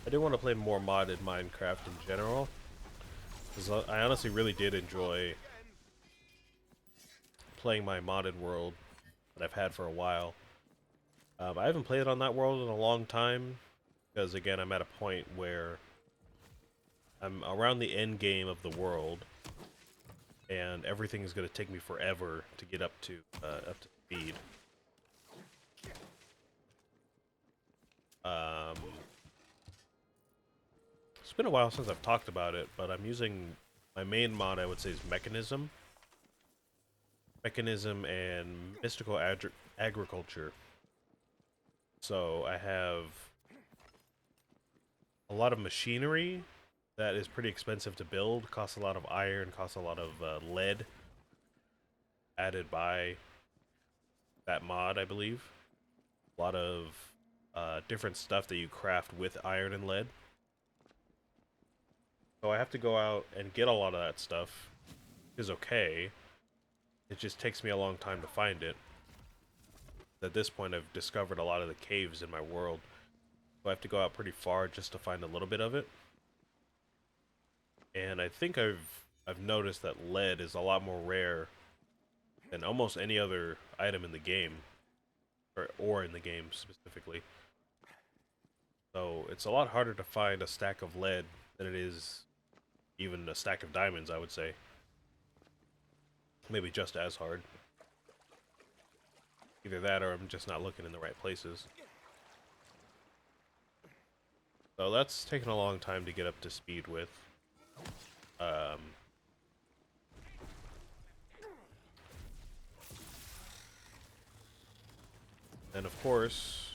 I do want to play more modded Minecraft in general, because I honestly really did enjoy playing my modded world that I've had for a while. I haven't played on that world in a long time, because again, I'm at a point where I'm around the end game of the world, and everything is going to take me forever to get up to speed. Um, it's been a while since I've talked about it, but I'm using my main mod. I would say is mechanism, and mystical agriculture. So I have a lot of machinery that is pretty expensive to build, costs a lot of iron, costs a lot of lead added by that mod, I believe. A lot of different stuff that you craft with iron and lead. So I have to go out and get a lot of that stuff. Is okay. It just takes me a long time to find it. At this point, I've discovered a lot of the caves in my world. So I have to go out pretty far just to find a little bit of it. And I think I've noticed that lead is a lot more rare than almost any other item in the game, or in the game specifically. So it's a lot harder to find a stack of lead than it is even a stack of diamonds, I would say. Maybe just as hard. Either that or I'm just not looking in the right places. So that's taken a long time to get up to speed with. Um, and of course,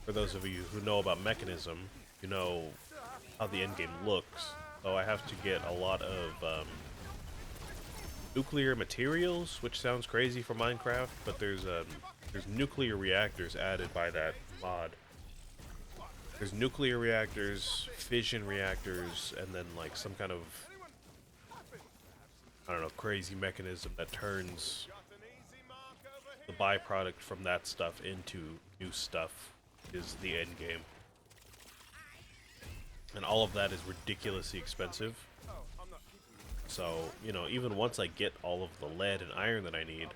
for those of you who know about mechanism, you know how the end game looks. So I have to get a lot of nuclear materials, which sounds crazy for Minecraft, but there's nuclear reactors added by that mod. There's nuclear reactors, fission reactors, and then like some kind of, I don't know, crazy mechanism that turns the byproduct from that stuff into new stuff is the end game. And all of that is ridiculously expensive. So, you know, even once I get all of the lead and iron that I need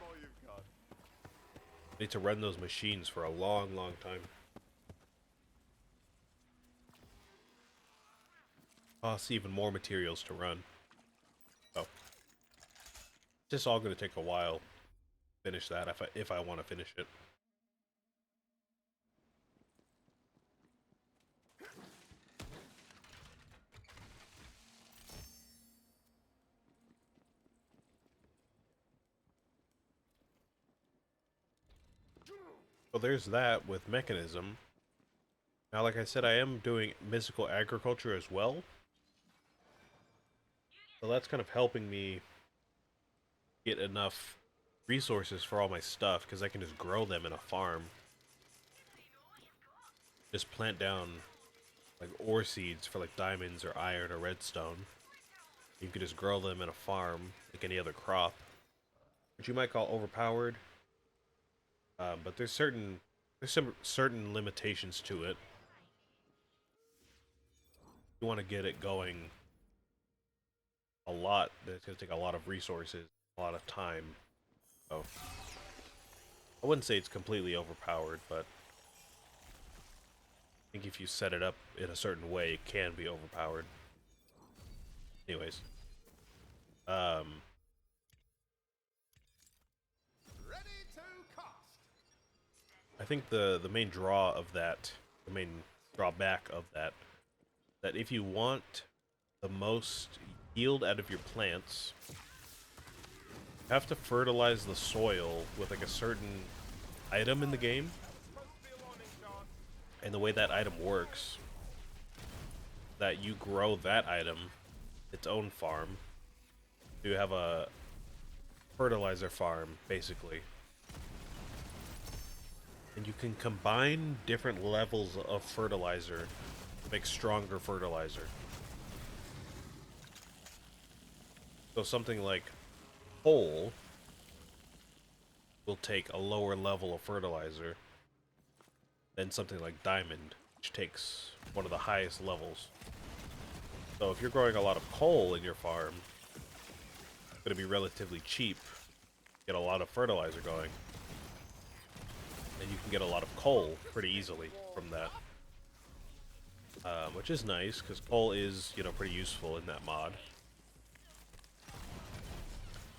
to run those machines for a long, long time. Costs even more materials to run. So, it's just all going to take a while to finish that if I want to finish it. So there's that with mechanism. Now, like I said, I am doing mystical agriculture as well. So that's kind of helping me get enough resources for all my stuff, because I can just grow them in a farm. Just plant down like ore seeds for like diamonds or iron or redstone. You can just grow them in a farm like any other crop, which you might call overpowered. But there's some certain limitations to it. You want to get it going a lot. It's going to take a lot of resources, a lot of time. So I wouldn't say it's completely overpowered, but I think if you set it up in a certain way, it can be overpowered. Anyways, um, I think the main draw of that, the main drawback of that, that if you want the most yield out of your plants, you have to fertilize the soil with like a certain item in the game. And the way that item works, that you grow that item, its own farm. You have a fertilizer farm, basically. And you can combine different levels of fertilizer to make stronger fertilizer. So something like coal will take a lower level of fertilizer than something like diamond. which takes one of the highest levels. So if you're growing a lot of coal in your farm, it's going to be relatively cheap. Get a lot of fertilizer going. And you can get a lot of coal pretty easily from that. Which is nice, because coal is, you know, pretty useful in that mod.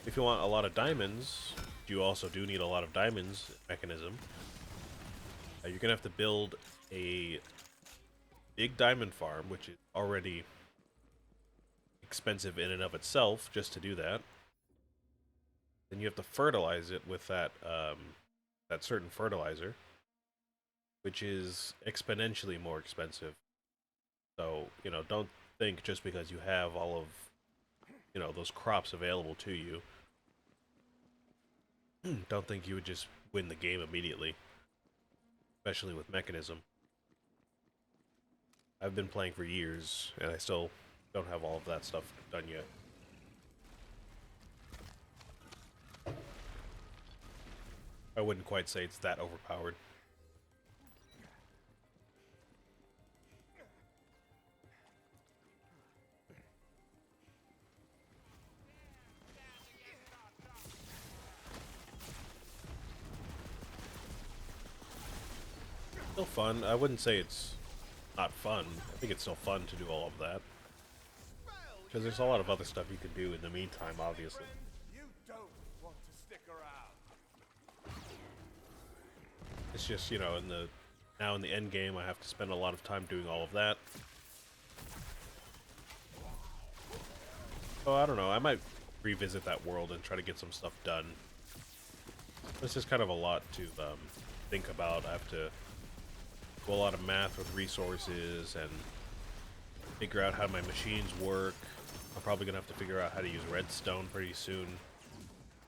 If you want a lot of diamonds, you also do need a lot of diamonds mechanism. You're going to have to build a big diamond farm, which is already expensive in and of itself just to do that. Then you have to fertilize it with that that certain fertilizer, which is exponentially more expensive. So, you know, don't think just because you have all of, you know, those crops available to you, don't think you would just win the game immediately, especially with mechanism. I've been playing for years, and I still don't have all of that stuff done yet. I wouldn't quite say it's that overpowered. Still fun. I wouldn't say it's not fun. I think it's still fun to do all of that. Because there's a lot of other stuff you can do in the meantime, obviously. It's just, you know, now in the end game, I have to spend a lot of time doing all of that. So I don't know. I might revisit that world and try to get some stuff done. This is kind of a lot to think about. I have to do a lot of math with resources and figure out how my machines work. I'm probably gonna have to figure out how to use redstone pretty soon.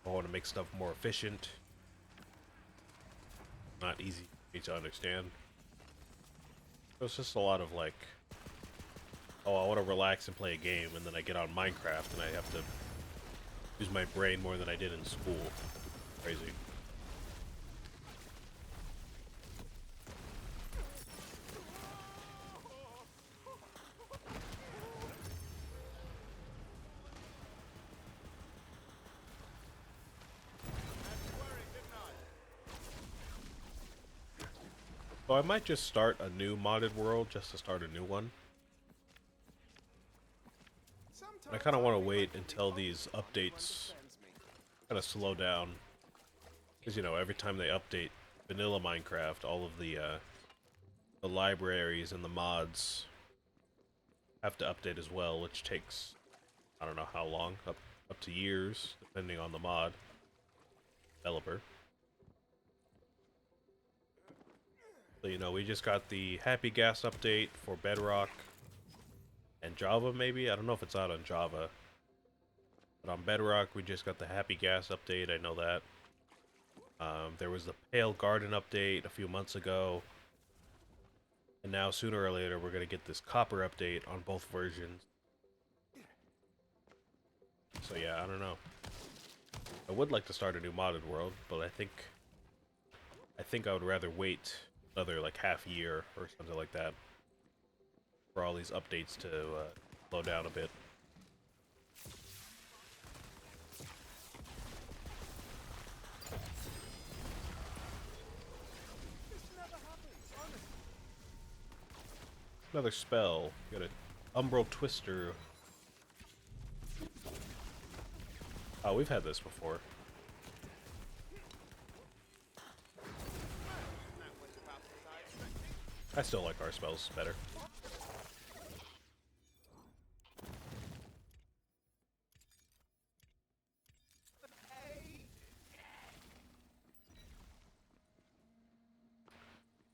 I want to make stuff more efficient. Not easy for me to understand. So it's just a lot of like, oh, I want to relax and play a game, and then I get on Minecraft and I have to use my brain more than I did in school. Crazy. So I might just start a new modded world just to start a new one. I kind of want to wait until these updates kind of slow down. Because, you know, every time they update vanilla Minecraft, all of the libraries and the mods have to update as well, which takes, I don't know how long, up to years, depending on the mod developer. So, you know, we just got the Happy Gas update for Bedrock and Java, maybe? I don't know if it's out on Java. But on Bedrock, we just got the Happy Gas update, I know that. There was the Pale Garden update a few months ago. And now, sooner or later, we're going to get this Copper update on both versions. So yeah, I don't know. I would like to start a new modded world, but I think I would rather wait another like half year or something like that for all these updates to slow down a bit. Another spell. Got an Umbral Twister. Oh, we've had this before. I still like our spells better.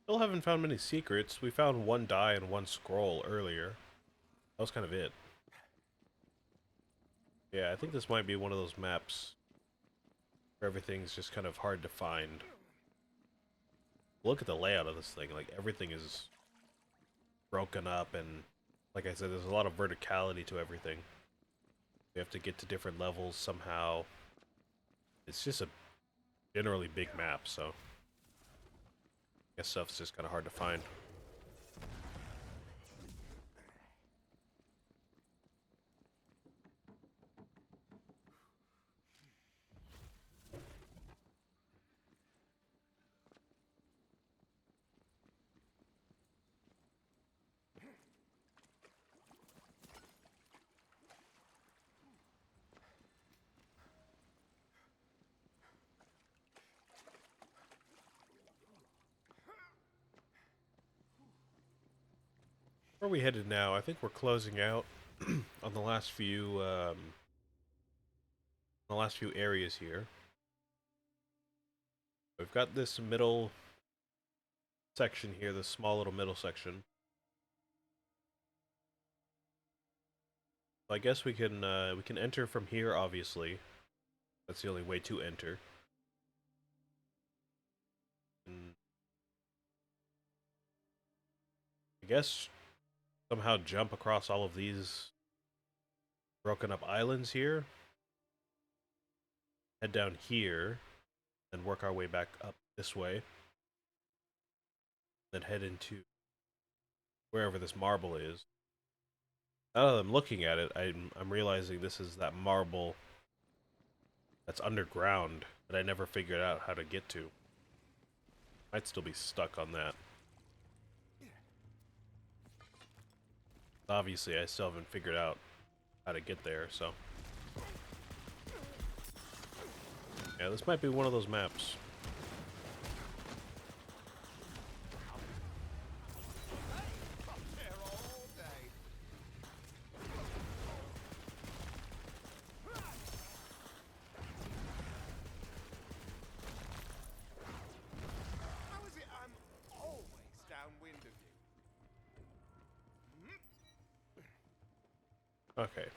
Still haven't found many secrets. We found one die and one scroll earlier. That was kind of it. Yeah, I think this might be one of those maps where everything's just kind of hard to find. Look at the layout of this thing. Like, everything is broken up, and like I said, there's a lot of verticality to everything. We have to get to different levels somehow. It's just a generally big map, so I guess stuff's just kind of hard to find. Where are we headed now? I think we're closing out on the last few areas here. We've got this middle section here, this small little middle section. So I guess we can enter from here. Obviously, that's the only way to enter. And I guess somehow jump across all of these broken up islands here. Head down here, and work our way back up this way. Then head into wherever this marble is. Now that I'm looking at it, I'm realizing this is that marble that's underground that I never figured out how to get to. Might still be stuck on that. Obviously, I still haven't figured out how to get there, so... Yeah, this might be one of those maps. Okay.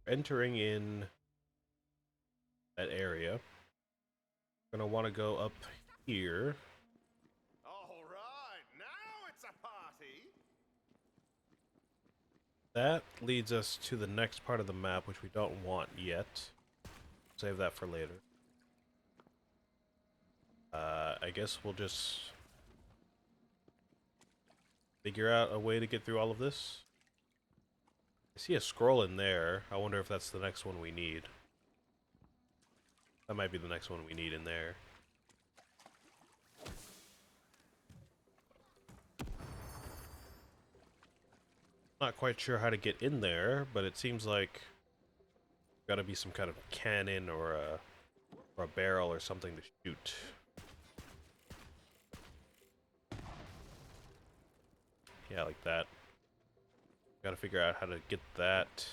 Entering in that area. Gonna want to go up here. All right, now it's a party. That leads us to the next part of the map, which we don't want yet. Save that for later. I guess we'll just figure out a way to get through all of this. I see a scroll in there. I wonder if that's the next one we need. That might be the next one we need in there. Not quite sure how to get in there, but it seems like gotta be some kind of cannon or a barrel or something to shoot. Yeah, like that. Gotta figure out how to get that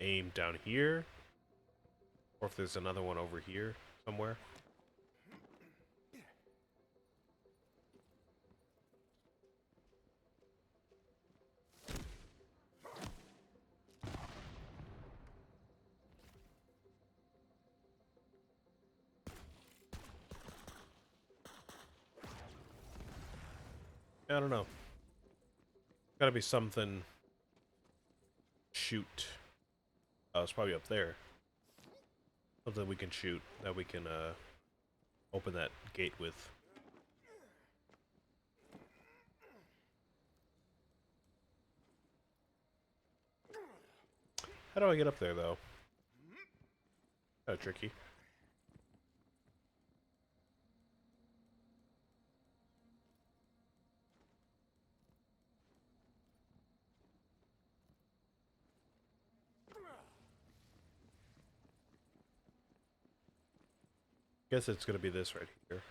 aimed down here. Or if there's another one over here somewhere. I don't know. Gotta be something. Shoot. Oh, it's probably up there. Something we can shoot that we can open that gate with. How do I get up there though? Kind of tricky. Guess it's gonna be this right here.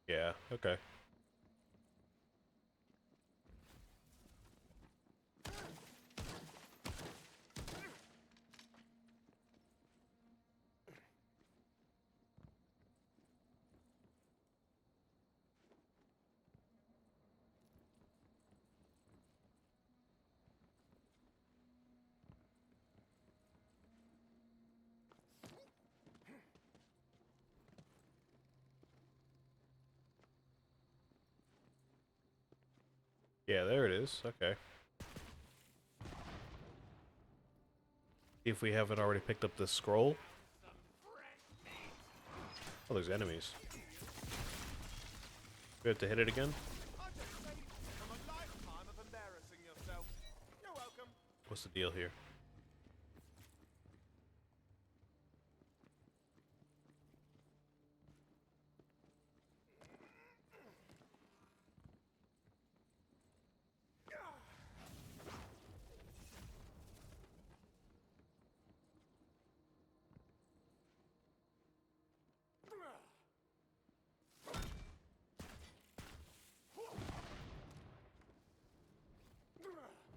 Yeah, okay. Yeah, there it is. Okay. See if we haven't already picked up this scroll. Oh, there's enemies. We have to hit it again? What's the deal here?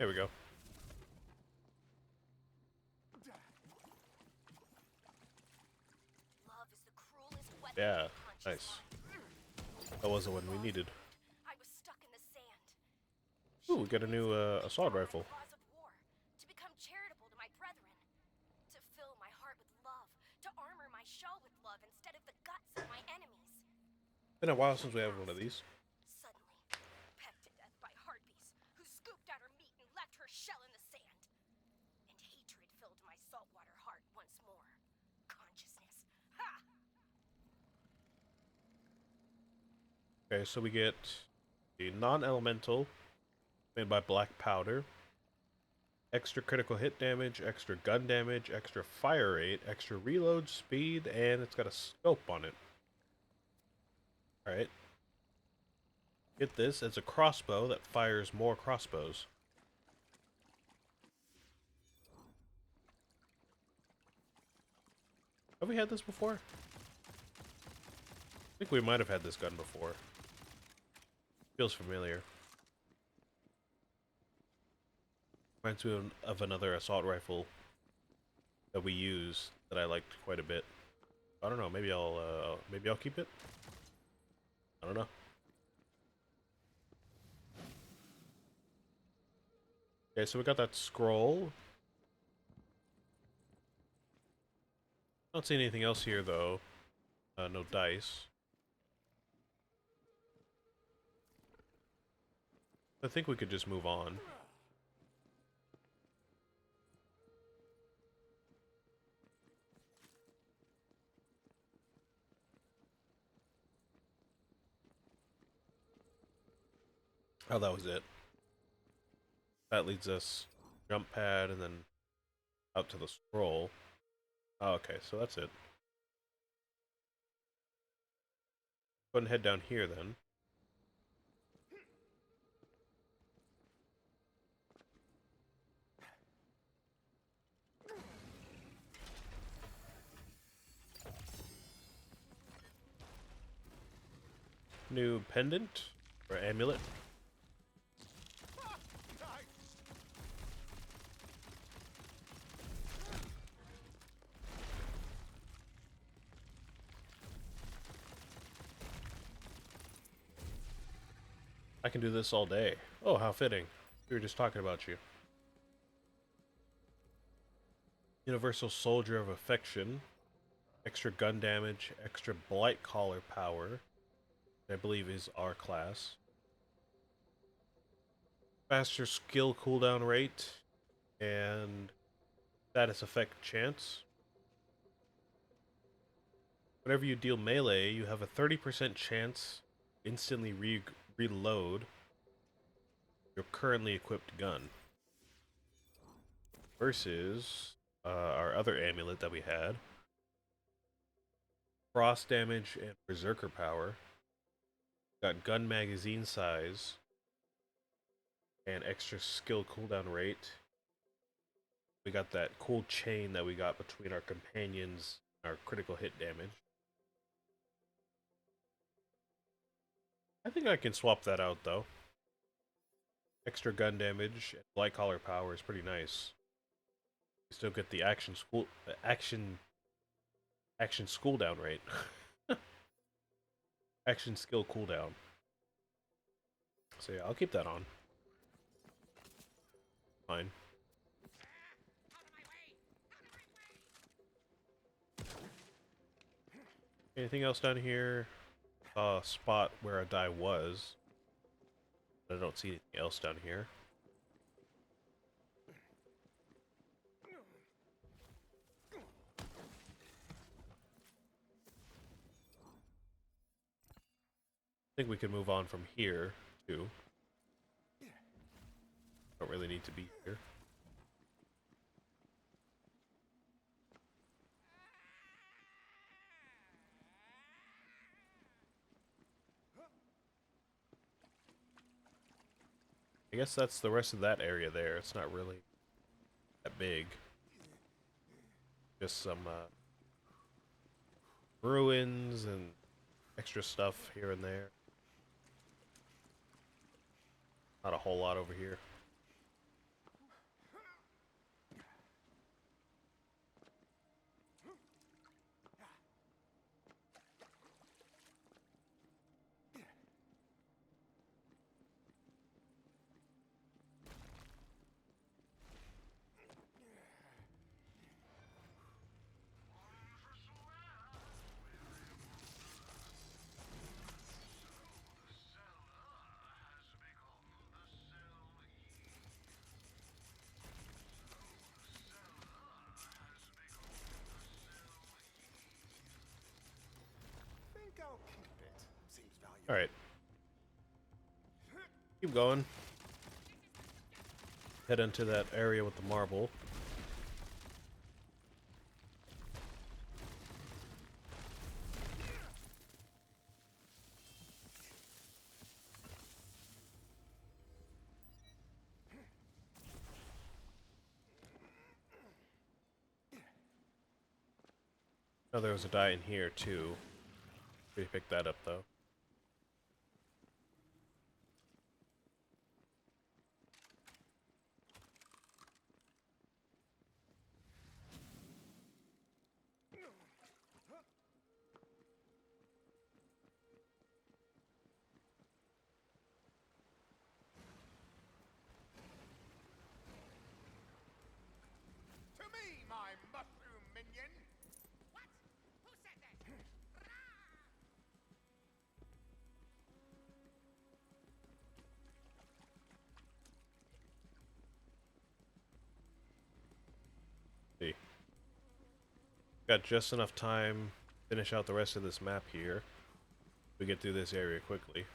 There we go. Love is the cruelest weapon Yeah, in conscious nice. life. That was the one we needed. I was stuck in the sand. Ooh, we got a new assault Draw my rifle. claws of war, to become charitable to my brethren, to fill my heart with love, to armor my shell with love instead of the guts of my enemies. Been a while since we have one of these. Suddenly, pecked to death by harpies, who scooped out her meat and left her shell in the sand. And hatred filled my saltwater heart once more. Consciousness. Ha! Okay, so we get the non-elemental made by black powder, extra critical hit damage, extra gun damage, extra fire rate, extra reload speed, and it's got a scope on it. Alright. Get this, it's a crossbow that fires more crossbows. Have we had this before? I think we might have had this gun before. Feels familiar. Reminds me of another assault rifle that we use that I liked quite a bit. I don't know, maybe I'll keep it? I don't know. Okay, so we got that scroll. Don't see anything else here though. No dice. I think we could just move on. Oh, that was it. That leads us jump pad and then out to the scroll. Oh, okay, so that's it. Go ahead and head down here then. New pendant or amulet. I can do this all day. Oh, how fitting. We were just talking about you. Universal Soldier of Affection. Extra gun damage, extra blight collar power. I believe is our class. Faster skill cooldown rate and status effect chance. Whenever you deal melee, you have a 30% chance to instantly reload your currently equipped gun. Versus our other amulet that we had. Frost damage and berserker power. Got gun magazine size. And extra skill cooldown rate. We got that cool chain that we got between our companions and our critical hit damage. I think I can swap that out though. Extra gun damage and light collar power is pretty nice. We still get the action school down rate. Action skill cooldown. So yeah, I'll keep that on. Fine. Anything else down here? Spot where a die was. I don't see anything else down here. I think we can move on from here, too. Don't really need to be here. I guess that's the rest of that area there. It's not really that big. Just some ruins and extra stuff here and there. Not a whole lot over here. think I'll keep it. Seems valuable. All right. Keep going. Head into that area with the marble. Oh, there was a die in here too. We picked that up though. To me, my mushroom minion. What? Who said that? See. Got just enough time to finish out the rest of this map here. We get through this area quickly.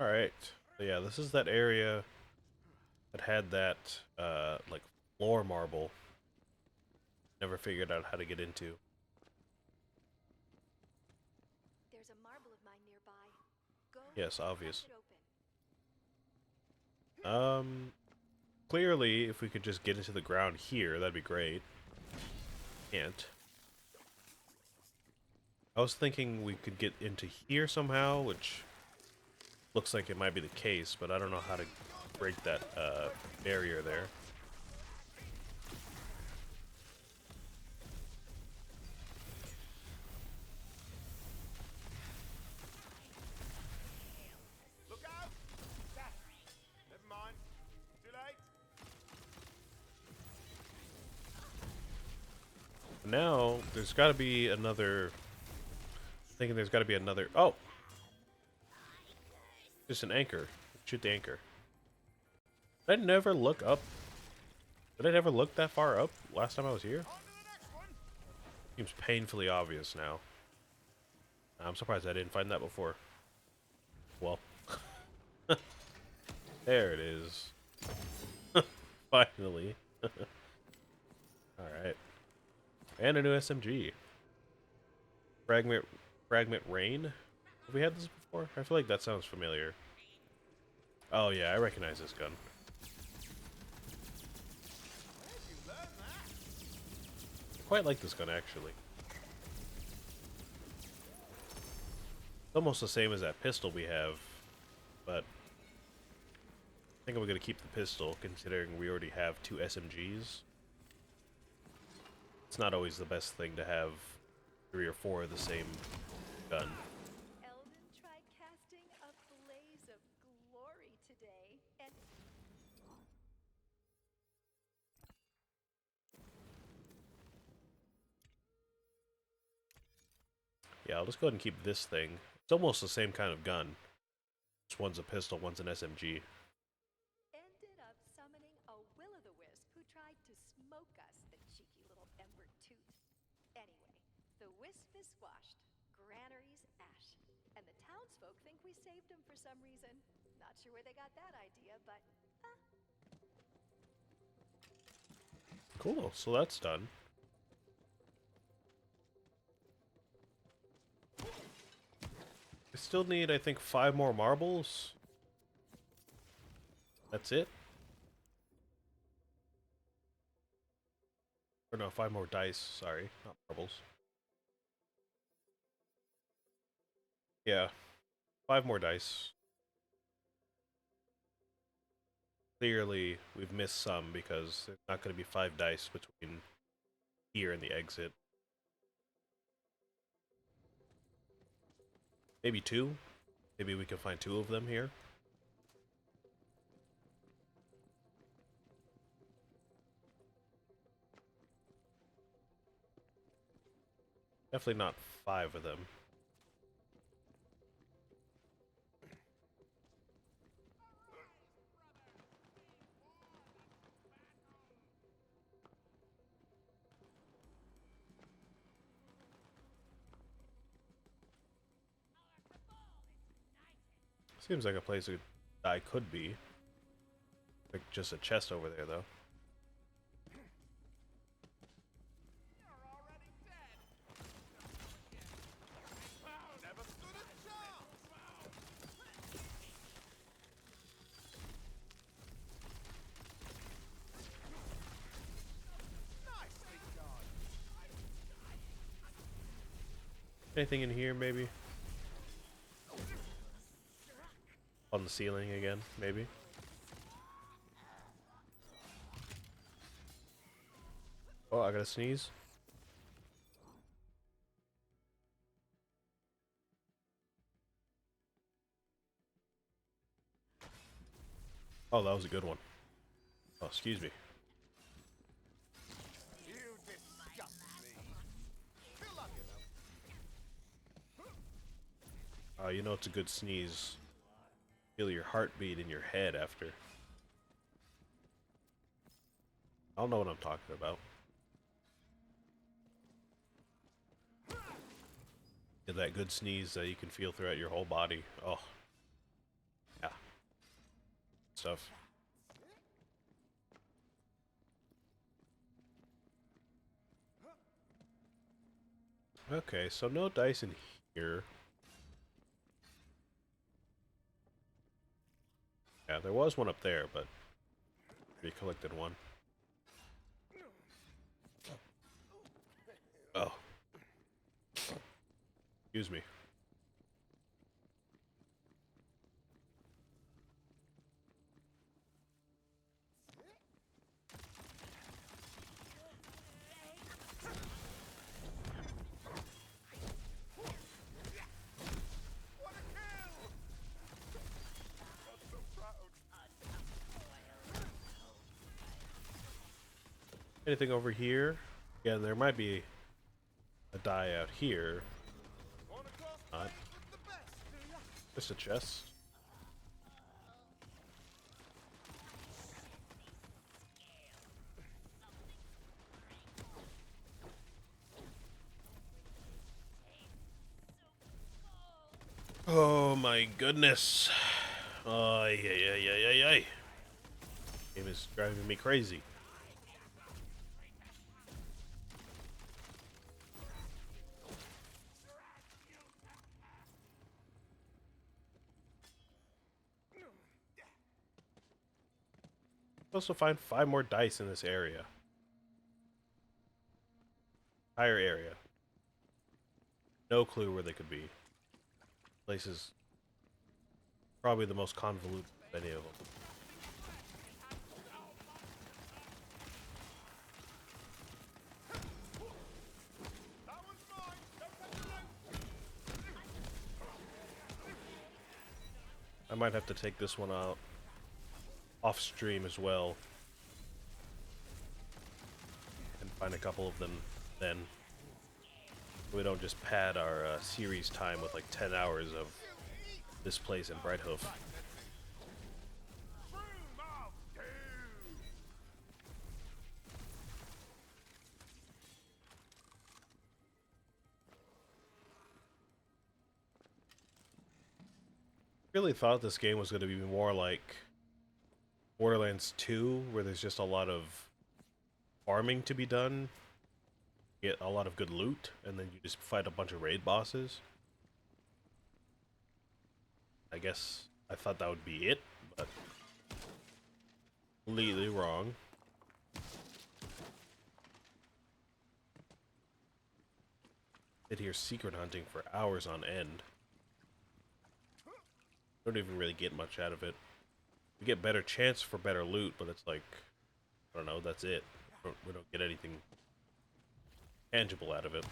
Alright. So yeah, this is that area that had that like floor marble. Never figured out how to get into. There's a marble of mine nearby. Go. Yes, obvious. Crack it open. Clearly, if we could just get into the ground here, that'd be great. Can't. I was thinking we could get into here somehow, which looks like it might be the case, but I don't know how to break that barrier there. Look out! Never mind. Too late. Now, there's got to be another... Thinking there's got to be another... Oh! Just an anchor. Shoot the anchor. Did I never look up? Did I never look that far up last time I was here? On to the next one. Seems painfully obvious now. I'm surprised I didn't find that before. Well. There it is. Finally. Alright. And a new SMG. Fragment Rain? Have we had this before? I feel like that sounds familiar. Oh yeah, I recognize this gun. Where'd you learn that? I quite like this gun actually. It's almost the same as that pistol we have, but I think I'm gonna keep the pistol considering we already have 2 SMGs. It's not always the best thing to have 3 or 4 of the same gun. Eldon tried casting a blaze of glory today, and Yeah, I'll just go ahead and keep this thing. It's almost the same kind of gun. Just one's a pistol, one's an SMG. ended up summoning a will-o'-the-wisp who tried to smoke us, the cheeky little ember tooth. Anyway, the wisp is squashed, granaries ash, and the townsfolk think we saved him for some reason. Not sure where they got that idea, but Cool, so that's done. I still need, I think, 5 more marbles. That's it? Or no, 5 more dice, sorry, not marbles. Yeah, 5 more dice. Clearly, we've missed some because there's not going to be 5 dice between here and the exit. Maybe 2? Maybe we can find 2 of them here. Definitely not 5 of them. Seems like a place I could be. Like just a chest over there, though. Never stood a chance. Nicely done. Anything in here, maybe? On the ceiling again, maybe? Oh, I gotta sneeze. Oh, that was a good one. Oh, excuse me. You disgust me. Feel lucky though. You know it's a good sneeze. Feel your heartbeat in your head after. I don't know what I'm talking about. Yeah, that good sneeze that you can feel throughout your whole body. Oh. Yeah. Stuff. Okay, so no dice in here. Yeah, there was one up there, but we collected one. Oh. Excuse me. What a kill! I'm so proud. Anything over here? Yeah, there might be a die out here. Wanna cross Not. blades with the best, do ya? Just a chest. Oh my goodness. Oh, yeah. Game is driving me crazy. Supposed to find 5 more dice in this area. Entire area. No clue where they could be. Place is probably the most convoluted of any of them. That one's mine. Don't touch the loot. I might have to take this one out off stream as well. And find a couple of them then. We don't just pad our series time with like 10 hours of this place in Brighthoof. Room of doom. Really thought this game was going to be more like Borderlands 2, where there's just a lot of farming to be done, get a lot of good loot, and then you just fight a bunch of raid bosses. I guess I thought that would be it, but completely wrong. Sit here secret hunting for hours on end. Don't even really get much out of it. We get better chance for better loot, but it's like, I don't know, that's it. We don't get anything tangible out of it.